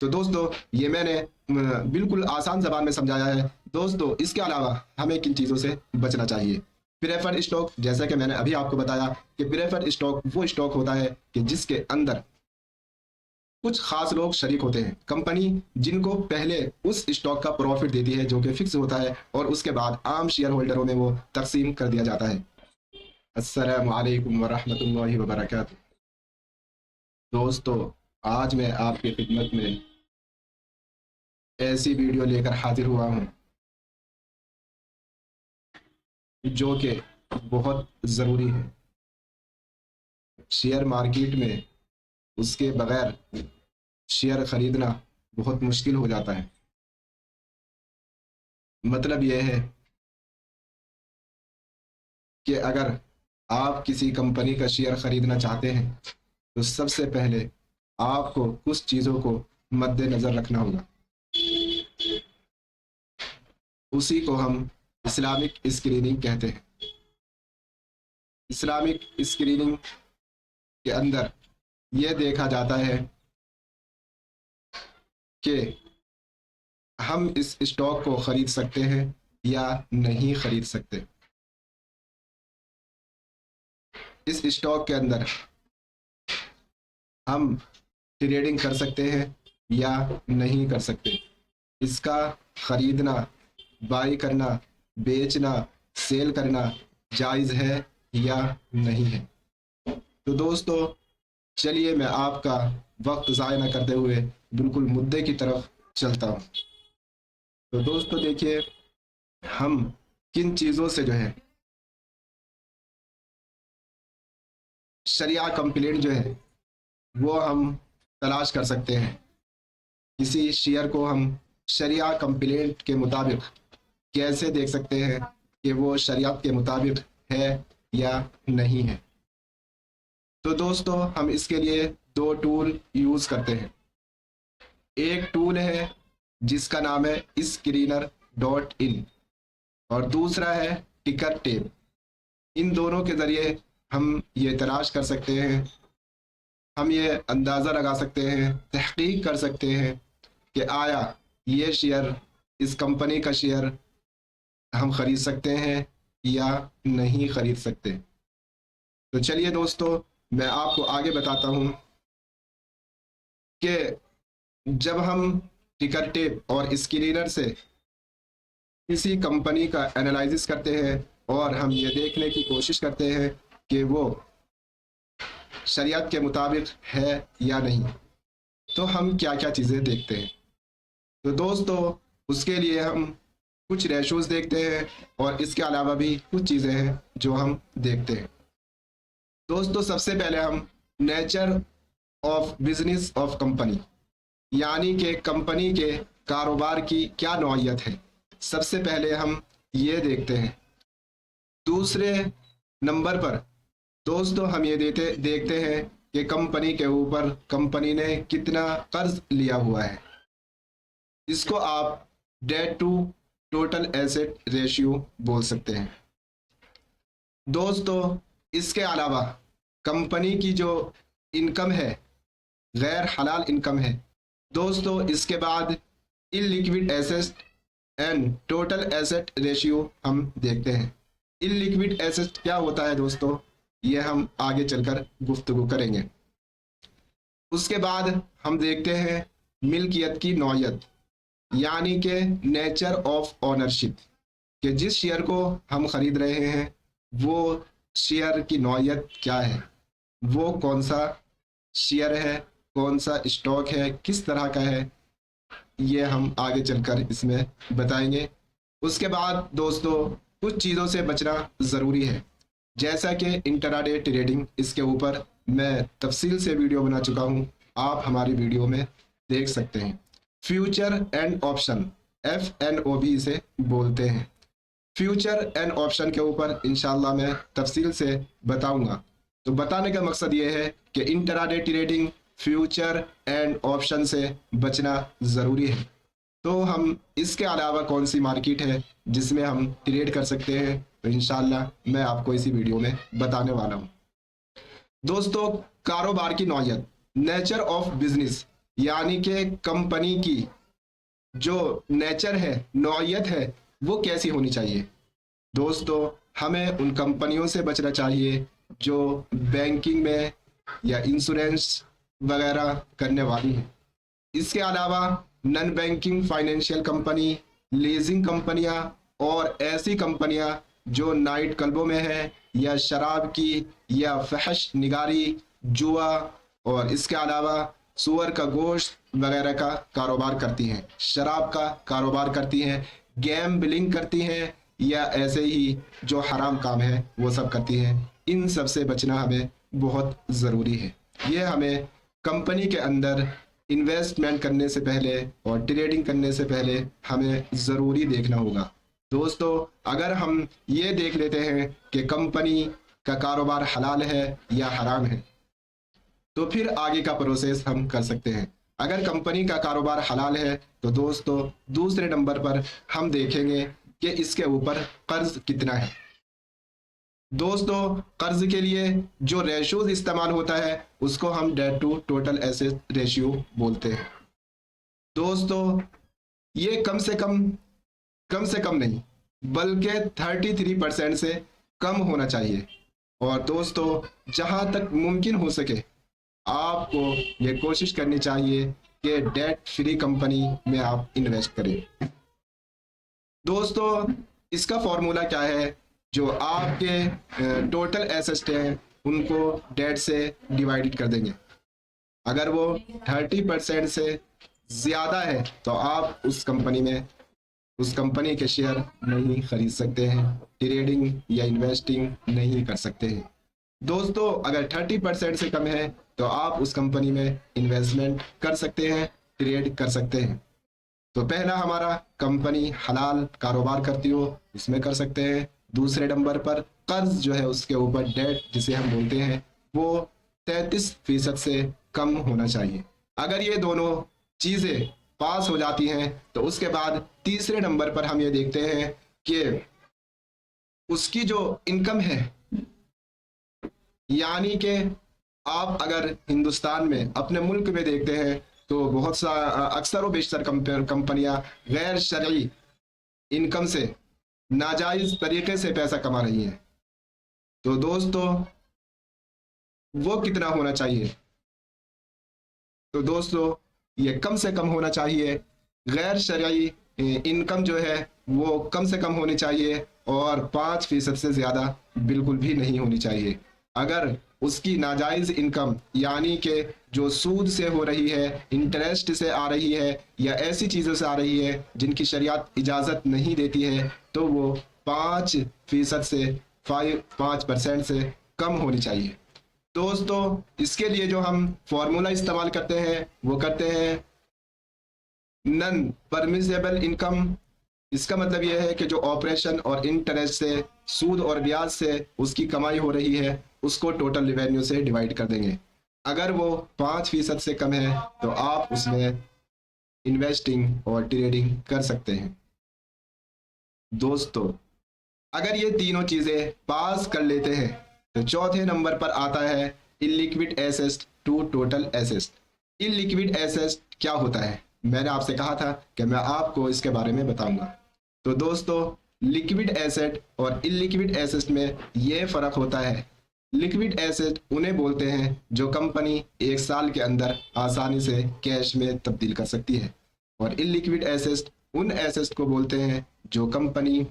तो दोस्तों ये मैंने बिल्कुल आसान ज़बान में समझाया है। दोस्तों इसके अलावा हमें किन चीज़ों से बचना चाहिए? प्रेफर्ड स्टॉक, जैसा कि मैंने अभी आपको बताया कि प्रेफर्ड स्टॉक वो स्टॉक होता है कि जिसके अंदर कुछ खास लोग शरीक होते हैं। कंपनी जिनको पहले उस स्टॉक का प्रॉफिट देती है जो कि फिक्स होता है और उसके बाद आम शेयर होल्डरों में वो तकसीम कर दिया जाता है। अस्सलामु अलैकुम वरहमतुल्लाहि वबरकातुहू। दोस्तों आज मैं आपकी खिदमत में ऐसी वीडियो लेकर हाजिर हुआ हूँ जो कि बहुत ज़रूरी है। शेयर मार्केट में उसके बगैर शेयर ख़रीदना बहुत मुश्किल हो जाता है। मतलब यह है कि अगर आप किसी कंपनी का शेयर ख़रीदना चाहते हैं तो सबसे पहले आपको कुछ चीज़ों को मद्देनज़र रखना होगा। उसी को हम इस्लामिक स्क्रीनिंग कहते हैं। इस्लामिक स्क्रीनिंग के अंदर यह देखा जाता है कि हम इस स्टॉक को ख़रीद सकते हैं या नहीं ख़रीद सकते। इस स्टॉक के अंदर हम ट्रेडिंग कर सकते हैं या नहीं कर सकते। इसका ख़रीदना, बाई करना, बेचना, सेल करना जायज़ है या नहीं है। तो दोस्तों चलिए मैं आपका वक्त ज़ाया न करते हुए बिल्कुल मुद्दे की तरफ चलता हूँ। तो दोस्तों देखिए, हम किन चीज़ों से जो है शरिया कंप्लेंट जो है वो हम तलाश कर सकते हैं। किसी शेयर को हम शरिया कंप्लेंट के मुताबिक कैसे देख सकते हैं कि वो शरीयत के मुताबिक है या नहीं है। तो दोस्तों हम इसके लिए दो टूल यूज़ करते हैं। एक टूल है जिसका नाम है screener.in और दूसरा है टिकर टेप। इन दोनों के ज़रिए हम ये तलाश कर सकते हैं, हम ये अंदाज़ा लगा सकते हैं, तहकीक कर सकते हैं कि आया ये शेयर, इस कंपनी का शेयर हम ख़रीद सकते हैं या नहीं ख़रीद सकते। तो चलिए दोस्तों मैं आपको आगे बताता हूँ कि जब हम टिकर टेप और स्क्रीनर से किसी कंपनी का एनालिसिस करते हैं और हम ये देखने की कोशिश करते हैं कि वो शरीयत के मुताबिक है या नहीं, तो हम क्या क्या चीज़ें देखते हैं। तो दोस्तों उसके लिए हम कुछ रेशोज़ देखते हैं और इसके अलावा भी कुछ चीज़ें हैं जो हम देखते हैं। दोस्तों सबसे पहले हम nature of business of company, यानी कि कंपनी के कारोबार की क्या नौइयत है, सबसे पहले हम ये देखते हैं। दूसरे नंबर पर दोस्तों हम ये देखते हैं कि कंपनी के ऊपर कंपनी ने कितना कर्ज लिया हुआ है। इसको आप debt to total asset ratio बोल सकते हैं। दोस्तों इसके अलावा कंपनी की जो इनकम है, गैर हलाल इनकम है। दोस्तों इसके बाद illiquid asset and total asset ratio हम देखते हैं। इलिक्विड एसेट क्या होता है दोस्तों, ये हम आगे चलकर गुफ्तगू करेंगे। उसके बाद हम देखते हैं मिल्कियत की नौइयत, यानी कि नेचर ऑफ ओनरशिप, कि जिस शेयर को हम ख़रीद रहे हैं वो शेयर की नौइयत क्या है, वो कौन सा शेयर है, कौन सा स्टॉक है, किस तरह का है, ये हम आगे चलकर इसमें बताएंगे। उसके बाद दोस्तों कुछ चीज़ों से बचना ज़रूरी है, जैसा कि इंट्राडे ट्रेडिंग। इसके ऊपर मैं तफसील से वीडियो बना चुका हूँ, आप हमारी वीडियो में देख सकते हैं। फ्यूचर एंड ऑप्शन, FNOB इसे बोलते हैं। फ्यूचर एंड ऑप्शन के ऊपर इंशाल्लाह मैं तफसील से बताऊंगा। तो बताने का मकसद ये है कि intraday trading, future and option से बचना ज़रूरी है। तो हम इसके अलावा कौन सी मार्केट है जिसमें हम ट्रेड कर सकते हैं, तो इंशाल्लाह मैं आपको इसी वीडियो में बताने वाला हूँ। दोस्तों कारोबार की नौइयत, नेचर ऑफ बिजनेस, यानी कि कंपनी की जो नेचर है, नौइयत है, वो कैसी होनी चाहिए। दोस्तों, हमें उन कंपनियों से बचना चाहिए जो बैंकिंग में या इंश्योरेंस वगैरह करने वाली हैं। इसके अलावा non banking financial company, leasing कंपनियां और ऐसी कंपनियां जो नाइट क्लबों में है या शराब की या फहश निगारी, जुआ और इसके अलावा सुअर का गोश्त वगैरह का कारोबार करती हैं, शराब का कारोबार करती हैं, गेम बिलिंग करती हैं या ऐसे ही जो हराम काम है वो सब करती हैं। इन सब से बचना हमें बहुत ज़रूरी है। ये हमें कंपनी के अंदर इन्वेस्टमेंट करने से पहले और ट्रेडिंग करने से पहले हमें ज़रूरी देखना होगा। दोस्तों, अगर हम ये देख लेते हैं कि कंपनी का कारोबार हलाल है या हराम है, तो फिर आगे का प्रोसेस हम कर सकते हैं। अगर कंपनी का कारोबार हलाल है तो दोस्तों दूसरे नंबर पर हम देखेंगे कि इसके ऊपर कर्ज कितना है। दोस्तों, कर्ज के लिए जो रेशियोज इस्तेमाल होता है उसको हम debt to total asset ratio बोलते हैं। दोस्तों, ये कम से कम नहीं बल्कि 33% से कम होना चाहिए। और दोस्तों, जहां तक मुमकिन हो सके आपको ये कोशिश करनी चाहिए कि डेट फ्री कंपनी में आप इन्वेस्ट करें। दोस्तों, इसका फॉर्मूला क्या है, जो आपके टोटल एसेट हैं उनको डेट से डिवाइड कर देंगे। अगर वो 30% से ज़्यादा है तो आप उस कंपनी के शेयर नहीं खरीद सकते हैं, ट्रेडिंग या इन्वेस्टिंग नहीं कर सकते हैं। दोस्तों, अगर 30% से कम है तो आप उस कंपनी में इन्वेस्टमेंट कर सकते हैं, ट्रेड कर सकते हैं। तो पहला हमारा कंपनी हलाल कारोबार करती हो उसमें कर सकते हैं। दूसरे नंबर पर कर्ज जो है उसके ऊपर डेट जिसे हम बोलते हैं वो 33% से कम होना चाहिए। अगर ये दोनों चीज़ें पास हो जाती हैं तो उसके बाद तीसरे नंबर पर हम ये देखते हैं कि उसकी जो इनकम है, यानी कि आप अगर हिंदुस्तान में अपने मुल्क में देखते हैं तो बहुत सा अक्सर व बेशतर कंपनियां गैर शरई इनकम से नाजायज तरीके से पैसा कमा रही हैं। तो दोस्तों, वो कितना होना चाहिए, तो दोस्तों ये कम से कम होना चाहिए। गैर शरई इनकम जो है वो कम से कम होनी चाहिए और 5% से ज़्यादा बिल्कुल भी नहीं होनी चाहिए। अगर उसकी नाजायज़ इनकम यानी कि जो सूद से हो रही है, इंटरेस्ट से आ रही है या ऐसी चीज़ों से आ रही है जिनकी शरीयत इजाज़त नहीं देती है, तो वो 5% से 5% से कम होनी चाहिए। दोस्तों, इसके लिए जो हम फॉर्मूला इस्तेमाल करते हैं वो करते हैं नॉन परमिसेबल इनकम। इसका मतलब यह है कि जो ऑपरेशन और इंटरेस्ट से, सूद और ब्याज से उसकी कमाई हो रही है उसको टोटल रेवेन्यू से डिवाइड कर देंगे। अगर वो 5% से कम है तो आप उसमें इन्वेस्टिंग और ट्रेडिंग कर सकते हैं। दोस्तों, अगर ये तीनों चीज़ें पास कर लेते हैं तो चौथे नंबर पर आता है illiquid asset to total asset. Illiquid asset क्या होता है, मैंने आपसे कहा था कि मैं आपको इसके बारे में बताऊंगा। तो दोस्तों, लिक्विड एसेट और इलिक्विड एसेट में ये फ़र्क होता है। लिक्विड एसेट उन्हें बोलते हैं जो कंपनी 1 साल के अंदर आसानी से कैश में तब्दील कर सकती है, और इलिक्विड एसेट उन एसेट को बोलते हैं जो कंपनी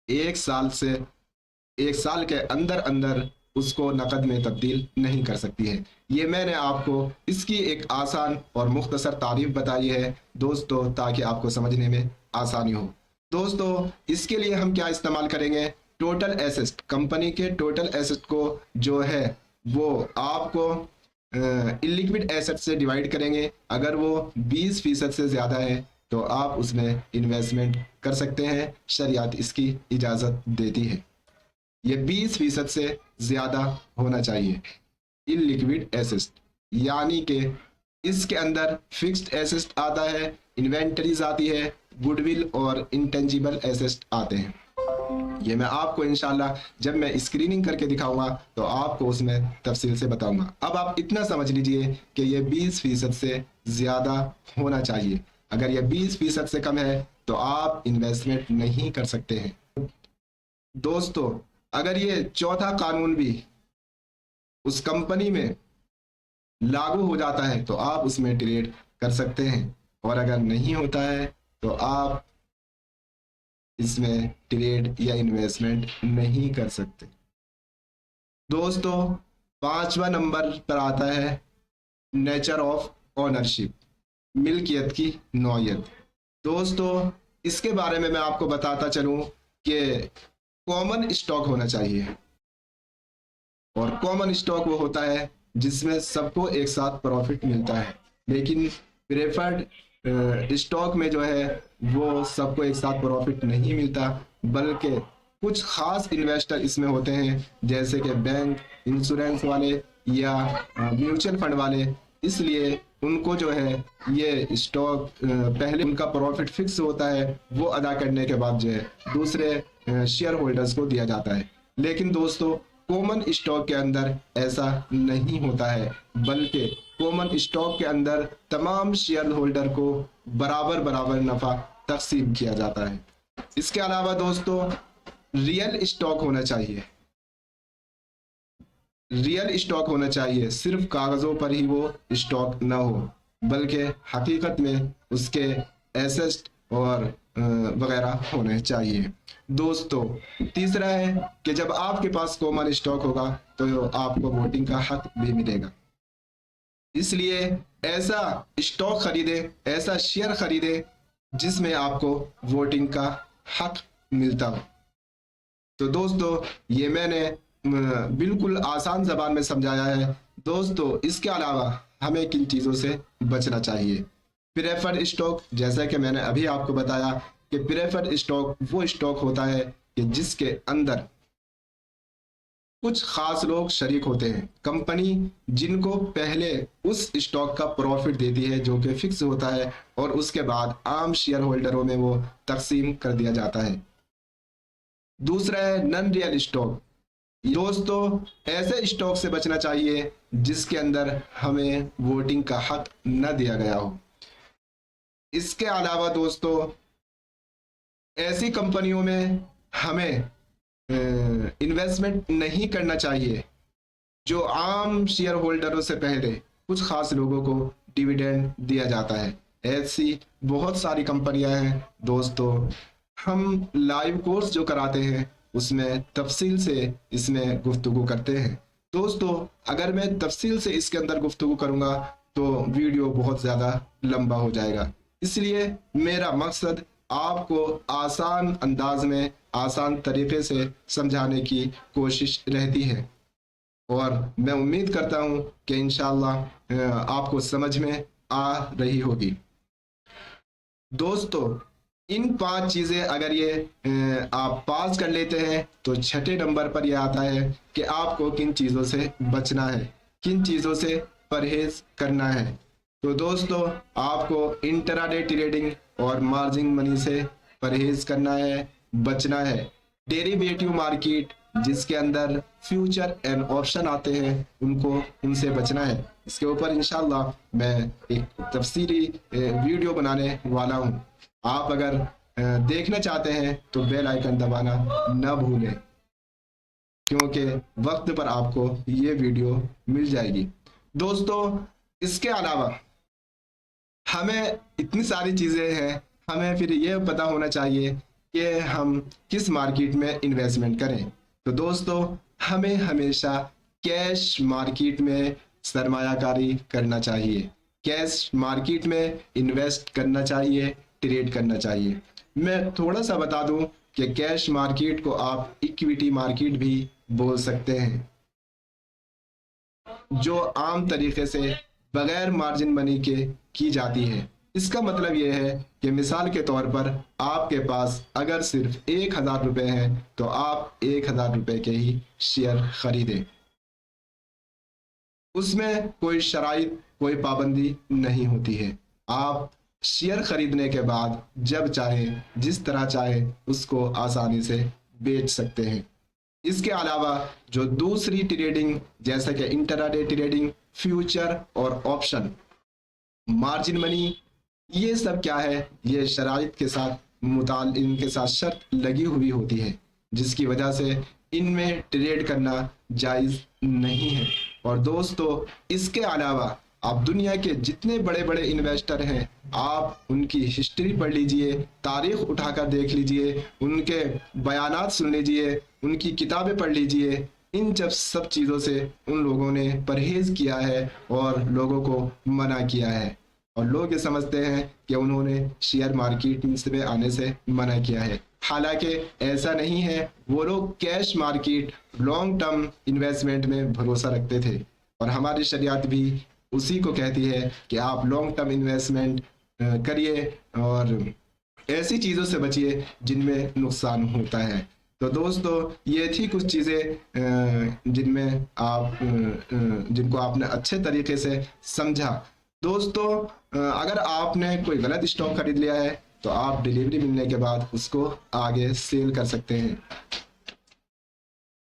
1 साल के अंदर अंदर उसको नकद में तब्दील नहीं कर सकती है। ये मैंने आपको इसकी एक आसान और मुख्तसर तारीफ बताई है दोस्तों, ताकि आपको समझने में आसानी हो। दोस्तों, इसके लिए हम क्या इस्तेमाल करेंगे, टोटल एसेट, कंपनी के टोटल एसेट को जो है वो आपको इलिक्विड एसेट से डिवाइड करेंगे। अगर वो 20% से ज़्यादा है तो आप उसमें इन्वेस्टमेंट कर सकते हैं, शरीयत इसकी इजाज़त देती है। ये 20% से ज़्यादा होना चाहिए इलिक्विड एसेट, यानी कि इसके अंदर फिक्स्ड एसेट आता है, इन्वेंटरीज आती है, गुडविल और इंटेंजिबल एसेट आते हैं। ये मैं आपको इंशाल्लाह जब मैं स्क्रीनिंग करके दिखाऊंगा तो आपको उसमें तफसील से बताऊंगा। अब आप इतना समझ लीजिए कि ये 20% से ज़्यादा होना चाहिए। अगर ये 20% से कम है तो आप इन्वेस्टमेंट नहीं कर सकते हैं। दोस्तों, अगर ये चौथा कानून भी उस कंपनी में लागू हो जाता है तो आप उसमें ट्रेड कर सकते हैं, और अगर नहीं होता है तो आप इसमें ट्रेड या इन्वेस्टमेंट नहीं कर सकते। दोस्तों, 5वां नंबर पर आता है नेचर ऑफ ओनरशिप, मिल्कियत की नौयत। दोस्तों, इसके बारे में मैं आपको बताता चलूं कि कॉमन स्टॉक होना चाहिए, और कॉमन स्टॉक वो होता है जिसमें सबको एक साथ प्रॉफिट मिलता है। लेकिन प्रेफर्ड स्टॉक में जो है वो सबको एक साथ प्रॉफिट नहीं मिलता, बल्कि कुछ खास इन्वेस्टर इसमें होते हैं, जैसे कि बैंक, इंश्योरेंस वाले या म्यूचुअल फंड वाले। इसलिए उनको जो है ये स्टॉक पहले उनका प्रॉफिट फिक्स होता है, वो अदा करने के बाद जो है दूसरे शेयर होल्डर्स को दिया जाता है। लेकिन दोस्तों, कॉमन स्टॉक के अंदर ऐसा नहीं होता है, बल्कि कॉमन स्टॉक के अंदर तमाम शेयर होल्डर को बराबर बराबर नफा तकसीम किया जाता है। इसके अलावा दोस्तों, रियल स्टॉक होना चाहिए। रियल स्टॉक होना चाहिए, सिर्फ कागजों पर ही वो स्टॉक ना हो, बल्कि हकीकत में उसके एसेट और वगैरह होने चाहिए। दोस्तों, तीसरा है कि जब आपके पास कॉमन स्टॉक होगा तो आपको वोटिंग का हक भी मिलेगा। इसलिए ऐसा स्टॉक खरीदे, ऐसा शेयर खरीदे जिसमें आपको वोटिंग का हक मिलता हो। तो दोस्तों, ये मैंने बिल्कुल आसान जबान में समझाया है। दोस्तों, इसके अलावा हमें किन चीज़ों से बचना चाहिए? प्रेफर्ड स्टॉक, जैसा कि मैंने अभी आपको बताया कि प्रेफर्ड स्टॉक वो स्टॉक होता है कि जिसके अंदर कुछ खास लोग शरीक होते हैं। कंपनी जिनको पहले उस स्टॉक का प्रॉफिट देती है जो कि फिक्स होता है, और उसके बाद आम शेयर होल्डरों में वो तकसीम कर दिया जाता है। दूसरा है नॉन रियल स्टॉक। दोस्तों, ऐसे स्टॉक से बचना चाहिए जिसके अंदर हमें वोटिंग का हक न दिया गया हो। इसके अलावा दोस्तों, ऐसी कंपनियों में हमें इन्वेस्टमेंट नहीं करना चाहिए जो आम शेयर होल्डरों से पहले कुछ खास लोगों को डिविडेंड दिया जाता है। ऐसी बहुत सारी कंपनियां हैं दोस्तों। हम लाइव कोर्स जो कराते हैं उसमें तफसील से इसमें गुफ्तगू करते हैं। दोस्तों, अगर मैं तफसील से इसके अंदर गुफ्तगू करूंगा तो वीडियो बहुत ज़्यादा लंबा हो जाएगा। इसलिए मेरा मकसद आपको आसान अंदाज में, आसान तरीके से समझाने की कोशिश रहती है, और मैं उम्मीद करता हूं कि इंशाल्लाह आपको समझ में आ रही होगी। दोस्तों, इन 5 चीज़ें अगर ये आप पास कर लेते हैं तो छठे नंबर पर यह आता है कि आपको किन चीज़ों से बचना है, किन चीज़ों से परहेज करना है। तो दोस्तों, आपको इंट्राडे ट्रेडिंग और मार्जिन मनी से परहेज करना है, बचना है। डेरिवेटिव मार्केट जिसके अंदर फ्यूचर एंड ऑप्शन आते हैं उनसे बचना है। इसके ऊपर इंशाल्लाह मैं एक तफसीली वीडियो बनाने वाला हूं। आप अगर देखना चाहते हैं तो बेल आइकन दबाना न भूलें, क्योंकि वक्त पर आपको ये वीडियो मिल जाएगी। दोस्तों, इसके अलावा हमें इतनी सारी चीज़ें हैं, हमें फिर ये पता होना चाहिए कि हम किस मार्केट में इन्वेस्टमेंट करें। तो दोस्तों, हमें हमेशा कैश मार्केट में सरमायाकारी करना चाहिए, कैश मार्केट में इन्वेस्ट करना चाहिए, ट्रेड करना चाहिए। मैं थोड़ा सा बता दूं कि कैश मार्केट को आप इक्विटी मार्केट भी बोल सकते हैं, जो आम तरीके से बगैर मार्जिन मनी के की जाती है। इसका मतलब यह है कि मिसाल के तौर पर आपके पास अगर सिर्फ 1000 रुपये हैं तो आप 1000 रुपये के ही शेयर खरीदें। उसमें कोई शराइत, कोई पाबंदी नहीं होती है। आप शेयर खरीदने के बाद जब चाहे, जिस तरह चाहे उसको आसानी से बेच सकते हैं। इसके अलावा जो दूसरी ट्रेडिंग जैसे कि इंट्राडे ट्रेडिंग, फ्यूचर और ऑप्शन, मार्जिन मनी, ये सब क्या है, ये शराइत के साथ इनके साथ शर्त लगी हुई होती है, जिसकी वजह से इनमें ट्रेड करना जायज़ नहीं है। और दोस्तों इसके अलावा आप दुनिया के जितने बड़े बड़े इन्वेस्टर हैं, आप उनकी हिस्ट्री पढ़ लीजिए, तारीख उठाकर देख लीजिए, उनके बयानात सुन लीजिए, उनकी किताबें पढ़ लीजिए। इन सब चीज़ों से उन लोगों ने परहेज़ किया है और लोगों को मना किया है, और लोग ये समझते हैं कि उन्होंने शेयर मार्केट में आने से मना किया है। हालांकि ऐसा नहीं है, वो लोग cash market, long term investment में भरोसा रखते थे, और हमारी शरीयत भी उसी को कहती है कि आप लॉन्ग टर्म इन्वेस्टमेंट करिए और ऐसी चीज़ों से बचिए जिनमें नुकसान होता है। तो दोस्तों ये थी कुछ चीज़ें जिनको आपने अच्छे तरीके से समझा। दोस्तों अगर आपने कोई गलत स्टॉक खरीद लिया है तो आप डिलीवरी मिलने के बाद उसको आगे सेल कर सकते हैं।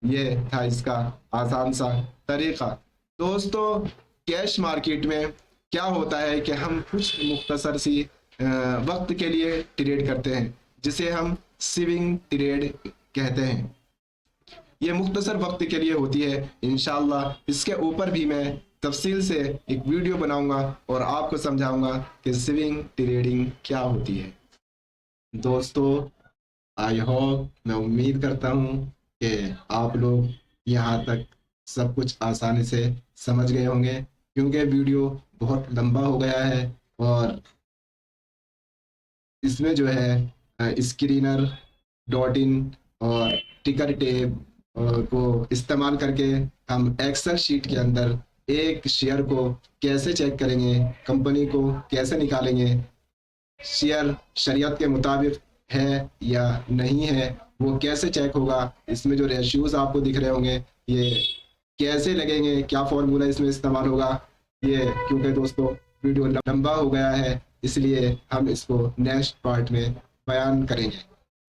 ये था इसका आसान सा तरीका। दोस्तों कैश मार्केट में क्या होता है कि हम कुछ मुख्तसर सी वक्त के लिए ट्रेड करते हैं, जिसे हम स्विंग ट्रेड कहते हैं। ये मुख्तसर वक्त के लिए होती है। इंशाल्लाह इसके ऊपर भी मैं तफसील से एक वीडियो बनाऊंगा और आपको समझाऊंगा कि स्विंग ट्रेडिंग क्या होती है। दोस्तों आई होप, मैं उम्मीद करता हूँ कि आप लोग यहाँ तक सब कुछ आसानी से समझ गए होंगे, क्योंकि वीडियो बहुत लंबा हो गया है और इसमें जो है स्क्रीनर, डॉट इन और टिकर टेप को इस्तेमाल करके हम एक्सेल शीट के अंदर एक शेयर को कैसे चेक करेंगे, कंपनी को कैसे निकालेंगे, शेयर शरीयत के मुताबिक है या नहीं है, वो कैसे चेक होगा, इसमें जो रेशियोज आपको दिख रहे होंगे ये कैसे लगेंगे, क्या फॉर्मूला इसमें इस्तेमाल होगा, ये क्योंकि दोस्तों वीडियो लंबा हो गया है इसलिए हम इसको नेक्स्ट पार्ट में बयान करेंगे।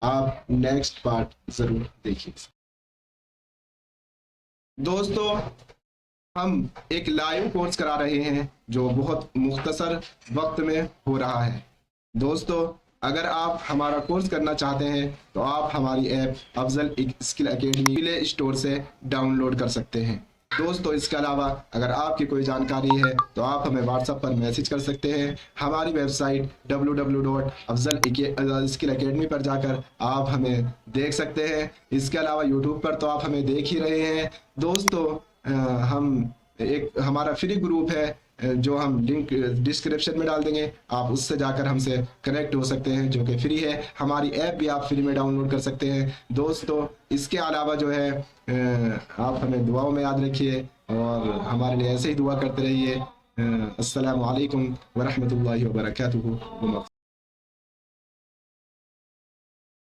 आप नेक्स्ट पार्ट ज़रूर देखिए। दोस्तों हम एक लाइव कोर्स करा रहे हैं जो बहुत मुख्तसर वक्त में हो रहा है। दोस्तों अगर आप हमारा कोर्स करना चाहते हैं तो आप हमारी app Afzal skill academy play store से डाउनलोड कर सकते हैं। दोस्तों इसके अलावा अगर आपकी कोई जानकारी है तो आप हमें व्हाट्सएप पर मैसेज कर सकते हैं। हमारी वेबसाइट www.afzal-skill-academy पर जाकर आप हमें देख सकते हैं। इसके अलावा यूट्यूब पर तो आप हमें देख ही रहे हैं। दोस्तों हमारा फ्री ग्रुप है जो हम लिंक डिस्क्रिप्शन में डाल देंगे, आप उससे जाकर हमसे कनेक्ट हो सकते हैं, जो कि फ्री है। हमारी ऐप भी आप फ्री में डाउनलोड कर सकते हैं। दोस्तों इसके अलावा जो है आप हमें दुआओं में याद रखिए और हमारे लिए ऐसे ही दुआ करते रहिए। अस्सलामु अलैकुम व रहमतुल्लाहि व बरकातुहू।